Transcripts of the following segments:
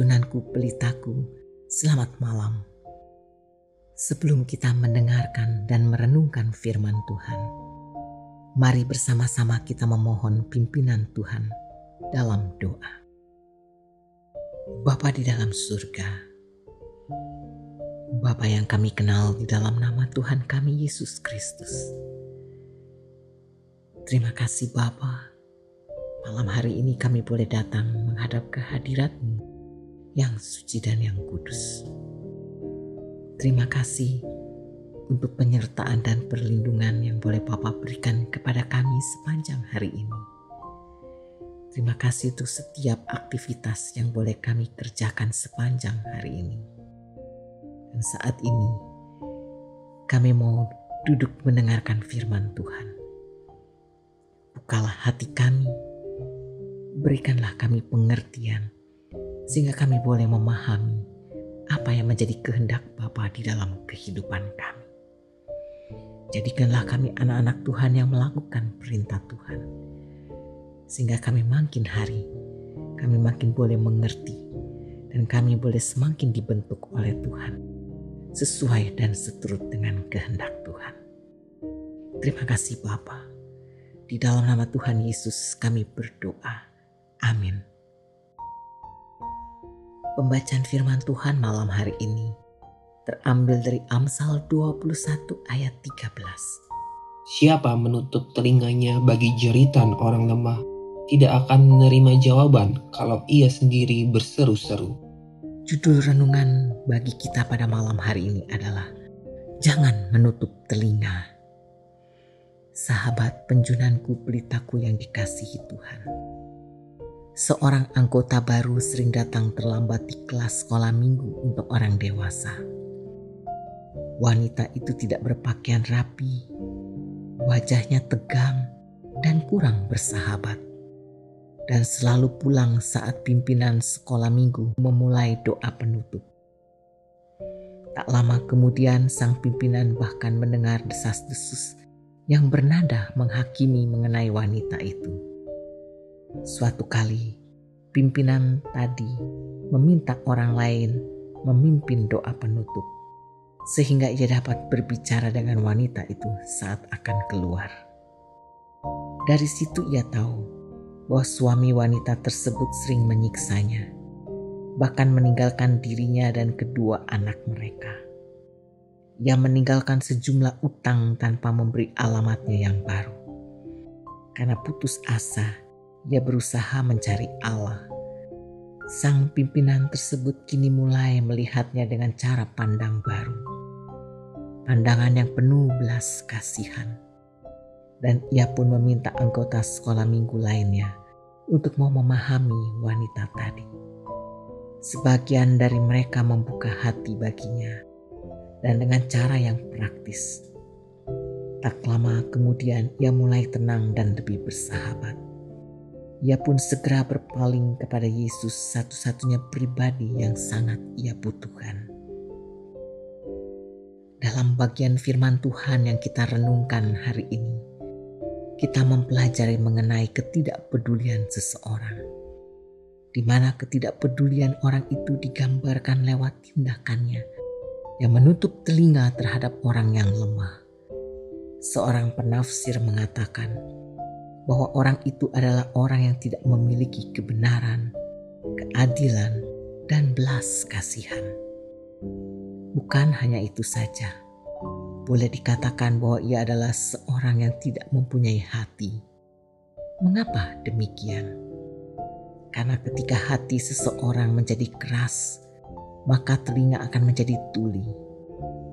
penjunanku, pelitaku, selamat malam. Sebelum kita mendengarkan dan merenungkan firman Tuhan, mari bersama-sama kita memohon pimpinan Tuhan dalam doa. Bapa di dalam surga, Bapa yang kami kenal di dalam nama Tuhan kami Yesus Kristus. Terima kasih Bapa, malam hari ini kami boleh datang menghadap kehadirat-Mu yang suci dan yang kudus. Terima kasih untuk penyertaan dan perlindungan yang boleh Bapa berikan kepada kami sepanjang hari ini. Terima kasih untuk setiap aktivitas yang boleh kami kerjakan sepanjang hari ini. Dan saat ini kami mau duduk mendengarkan firman Tuhan. Bukalah hati kami, berikanlah kami pengertian, sehingga kami boleh memahami apa yang menjadi kehendak Bapa di dalam kehidupan kami. Jadikanlah kami anak-anak Tuhan yang melakukan perintah Tuhan, sehingga kami makin hari, kami makin boleh mengerti, dan kami boleh semakin dibentuk oleh Tuhan, sesuai dan seturut dengan kehendak Tuhan. Terima kasih Bapa. Di dalam nama Tuhan Yesus kami berdoa. Amin. Pembacaan firman Tuhan malam hari ini terambil dari Amsal 21 ayat 13. Siapa menutup telinganya bagi jeritan orang lemah, tidak akan menerima jawaban kalau ia sendiri berseru-seru. Judul renungan bagi kita pada malam hari ini adalah Jangan Menutup Telinga. Sahabat penjunanku, pelitaku yang dikasihi Tuhan. Seorang anggota baru sering datang terlambat di kelas sekolah minggu untuk orang dewasa. Wanita itu tidak berpakaian rapi, wajahnya tegang dan kurang bersahabat, dan selalu pulang saat pimpinan sekolah minggu memulai doa penutup. Tak lama kemudian sang pimpinan bahkan mendengar desas-desus yang bernada menghakimi mengenai wanita itu. Suatu kali, pimpinan tadi meminta orang lain memimpin doa penutup, sehingga ia dapat berbicara dengan wanita itu saat akan keluar. Dari situ ia tahu bahwa suami wanita tersebut sering menyiksanya, bahkan meninggalkan dirinya dan kedua anak mereka. Ia meninggalkan sejumlah utang tanpa memberi alamatnya yang baru. Karena putus asa, ia berusaha mencari Allah. Sang pimpinan tersebut kini mulai melihatnya dengan cara pandang baru. Pandangan yang penuh belas kasihan. Dan ia pun meminta anggota sekolah minggu lainnya untuk mau memahami wanita tadi. Sebagian dari mereka membuka hati baginya dan dengan cara yang praktis. Tak lama kemudian ia mulai tenang dan lebih bersahabat. Ia pun segera berpaling kepada Yesus, satu-satunya pribadi yang sangat ia butuhkan. Dalam bagian firman Tuhan yang kita renungkan hari ini, kita mempelajari mengenai ketidakpedulian seseorang, di mana ketidakpedulian orang itu digambarkan lewat tindakannya yang menutup telinga terhadap orang yang lemah. Seorang penafsir mengatakan bahwa orang itu adalah orang yang tidak memiliki kebenaran, keadilan, dan belas kasihan. Bukan hanya itu saja, boleh dikatakan bahwa ia adalah seorang yang tidak mempunyai hati. Mengapa demikian? Karena ketika hati seseorang menjadi keras, maka telinga akan menjadi tuli.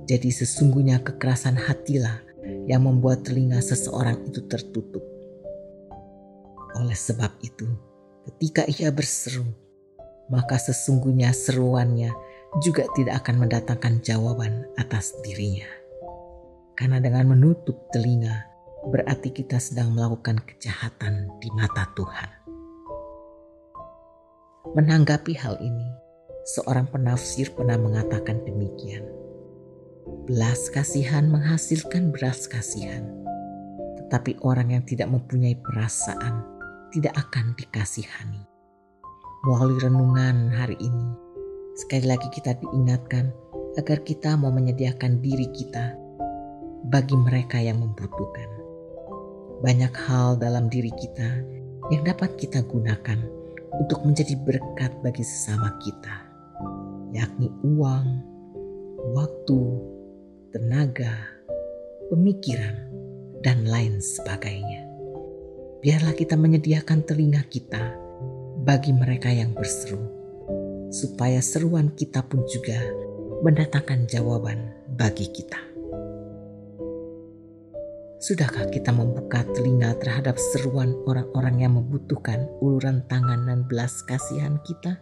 Jadi sesungguhnya kekerasan hatilah yang membuat telinga seseorang itu tertutup. Oleh sebab itu, ketika ia berseru, maka sesungguhnya seruannya juga tidak akan mendatangkan jawaban atas dirinya. Karena dengan menutup telinga, berarti kita sedang melakukan kejahatan di mata Tuhan. Menanggapi hal ini, seorang penafsir pernah mengatakan demikian. Belas kasihan menghasilkan belas kasihan, tetapi orang yang tidak mempunyai perasaan tidak akan dikasihani. Melalui renungan hari ini, sekali lagi kita diingatkan agar kita mau menyediakan diri kita bagi mereka yang membutuhkan. Banyak hal dalam diri kita yang dapat kita gunakan untuk menjadi berkat bagi sesama kita, yakni uang, waktu, tenaga, pemikiran, dan lain sebagainya. Biarlah kita menyediakan telinga kita bagi mereka yang berseru, supaya seruan kita pun juga mendatangkan jawaban bagi kita. Sudahkah kita membuka telinga terhadap seruan orang-orang yang membutuhkan uluran tangan dan belas kasihan kita?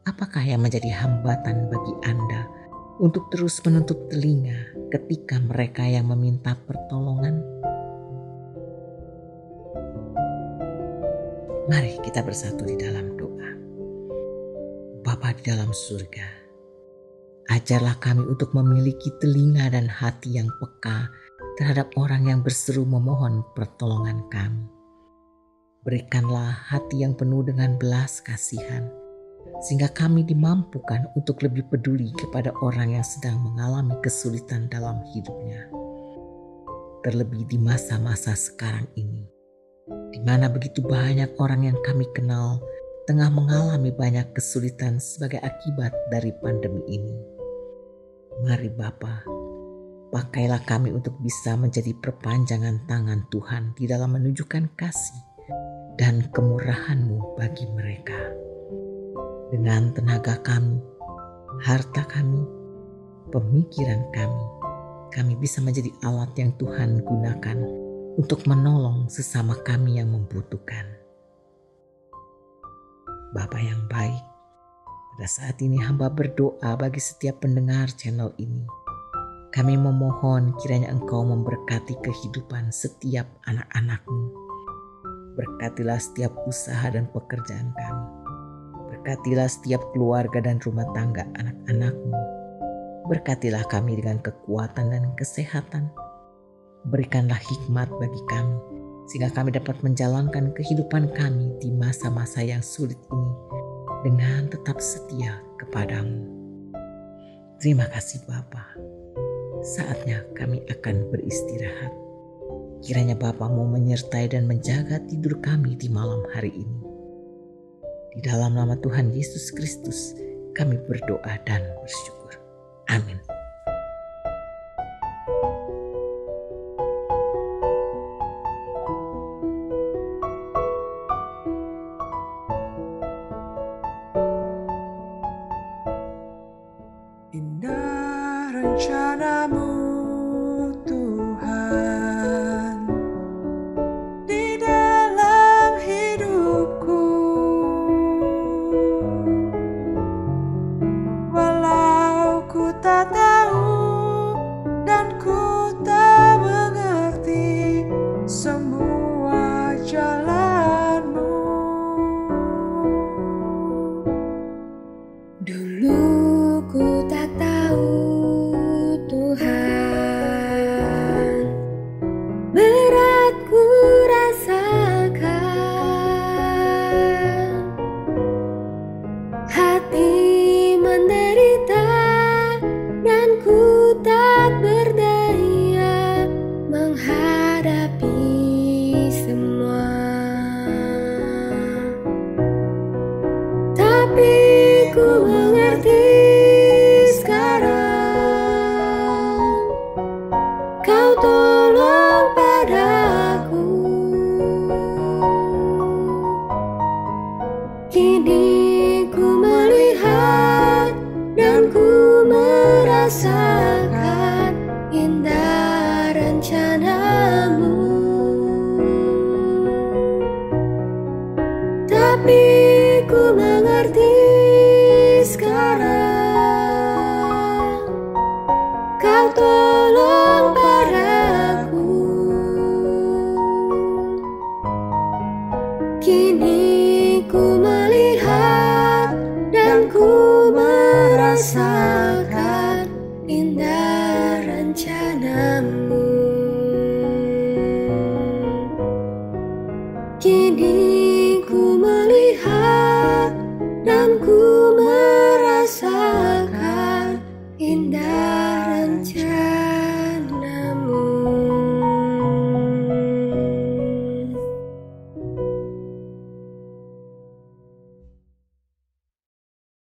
Apakah yang menjadi hambatan bagi Anda untuk terus menutup telinga ketika mereka yang meminta pertolongan? Mari kita bersatu di dalam doa. Bapa di dalam surga, ajarlah kami untuk memiliki telinga dan hati yang peka terhadap orang yang berseru memohon pertolongan kami. Berikanlah hati yang penuh dengan belas kasihan, sehingga kami dimampukan untuk lebih peduli kepada orang yang sedang mengalami kesulitan dalam hidupnya. Terlebih di masa-masa sekarang ini, di mana begitu banyak orang yang kami kenal tengah mengalami banyak kesulitan sebagai akibat dari pandemi ini. Mari Bapa, pakailah kami untuk bisa menjadi perpanjangan tangan Tuhan di dalam menunjukkan kasih dan kemurahan-Mu bagi mereka. Dengan tenaga kami, harta kami, pemikiran kami bisa menjadi alat yang Tuhan gunakan untuk menolong sesama kami yang membutuhkan. Bapa yang baik, pada saat ini hamba berdoa bagi setiap pendengar channel ini. Kami memohon kiranya Engkau memberkati kehidupan setiap anak-anak-Mu. Berkatilah setiap usaha dan pekerjaan kami. Berkatilah setiap keluarga dan rumah tangga anak-anak-Mu. Berkatilah kami dengan kekuatan dan kesehatan. Berikanlah hikmat bagi kami, sehingga kami dapat menjalankan kehidupan kami di masa-masa yang sulit ini dengan tetap setia kepadamu. Terima kasih Bapa. Saatnya kami akan beristirahat. Kiranya Bapa mau menyertai dan menjaga tidur kami di malam hari ini. Di dalam nama Tuhan Yesus Kristus kami berdoa dan bersyukur. Amin. Indah rencana-Mu Tuhan di dalam hidupku, walau ku tak tahu dan ku tak mengerti semua jalan-Mu. Dulu ku tak tahu Tuhan, berat ku rasakan, hati menderita dan ku tak berdaya menghadapi semua. Tapi ku mengerti sekarang, Kau tolong padaku. Kini ku melihat dan ku merasakan indah rencana-Mu. Tapi ku mengerti sekarang, Kau tolong padaku. Kini ku melihat dan ku merasakan indah rencana-Mu. Kini ku melihat rencana.